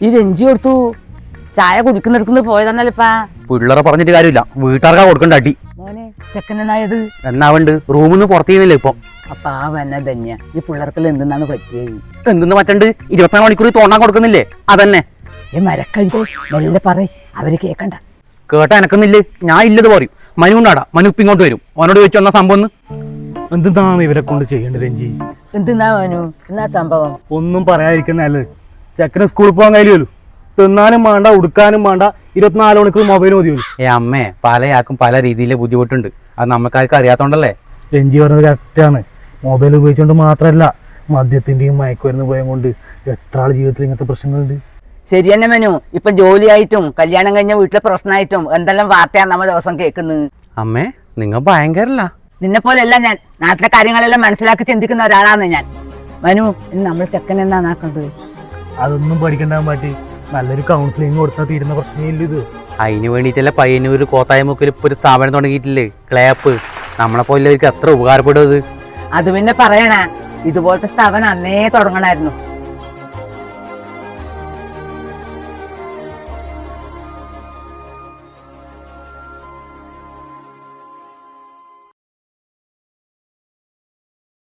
ഈ രഞ്ജി കൊടുത്തു ചായ കുടിക്കുന്നെടുക്കുന്നത് പോയതാണല്ലിപ്പാ. പിള്ളേരെ പറഞ്ഞിട്ട് കാര്യമില്ല, വീട്ടുകാർക്കാ കൊടുക്കണ്ട അടി. മോനെ ചെക്കനായത് എന്നാവണ്ട് റൂമിൽ നിന്ന് പുറത്തു ചെയ്യുന്നില്ല ഇപ്പൊ. അപ്പൊ ആ വന്ന ധന്യ ഈ പിള്ളേർക്കെല്ലാം എന്തെന്നാണ് പറ്റിയത്? എന്തെന്ന് മറ്റണ്ട് 24 മണിക്കൂർ തോണ്ടാൻ കൊടുക്കുന്നില്ലേ അതന്നെ. ഈ മരക്കഴുതേ മെല്ലെ പറ, അവര് കേക്കണ്ട. കേട്ടാ എനക്കൊന്നില്ലേ, ഞാൻ ഇല്ലത് പറയും. മനു ഉണ്ടാടാ, മനു ഇപ്പം ഇങ്ങോട്ട് വരും. അവനോട് ചോദിച്ചു വന്ന സംഭവം എന്താണ് ഇവരെ കൊണ്ട് ചെയ്യേണ്ടത് രഞ്ജി? എന്തെന്നാ മനു എന്നാ സംഭവം? ഒന്നും പറയാതിരിക്കുന്ന നല്ലത്. ചെക്കന് സ്കൂളിൽ പോകാൻ കഴിയുമല്ലോ, തിന്നാനും വേണ്ട ഉടുക്കാനും വേണ്ട, 24 മണിക്കൂർ മൊബൈൽ മതിയല്ലോ. അമ്മേ, പലയാൾക്കും പല രീതിയിലെ ബുദ്ധിമുട്ടുണ്ട്. അത് നമുക്കാർക്കും അറിയാത്തോണ്ടല്ലേ. രഞ്ജി പറഞ്ഞത് കറക്റ്റാണ്. മൊബൈൽ ഉപയോഗിച്ചുകൊണ്ട് മാത്രമല്ല, മദ്യത്തിന്റെയും മയക്കുമരുന്ന് പോയം കൊണ്ട് എത്ര ആൾ ജീവിതത്തിൽ ഇങ്ങനത്തെ പ്രശ്നങ്ങളുണ്ട്. ശരി തന്നെ മനു, ഇപ്പൊ ജോലിയായിട്ടും കല്യാണം കഴിഞ്ഞ വീട്ടിലെ പ്രശ്നമായിട്ടും എന്തെല്ലാം വാർത്തയാണ് നമ്മ ദിവസം കേൾക്കുന്നത്. അമ്മേ, നിങ്ങൾ ഭയങ്കരല്ല. നിന്നെ പോലെയല്ല ഞാൻ, നാട്ടിലെ കാര്യങ്ങളെല്ലാം മനസ്സിലാക്കി ചിന്തിക്കുന്ന ഒരാളാണ് ഞാൻ. മനു, നമ്മൾ ചെക്കൻ എന്നാ നാക്കുന്നത്? അതൊന്നും പഠിക്കണ്ടാൻ പറ്റി നല്ലൊരു കൗൺസിലിംഗ് കൊടുത്താൽ തീരുന്ന പ്രശ്നമില്ല ഇത്. അതിന് വേണ്ടിയിട്ടല്ല പയ്യന്നൂർ കോത്തായ്മുക്കിൽ ഇപ്പൊ ഒരു സ്ഥാപനം തുടങ്ങിയിട്ടില്ലേ, ക്ലാപ്പ്. നമ്മളെ പോലെ എത്ര ഉപകാരപ്പെടും അത്. അത് പിന്നെ പറയണ, ഇതുപോലത്തെ സ്ഥാപനം അന്നേ തുടങ്ങണമായിരുന്നു.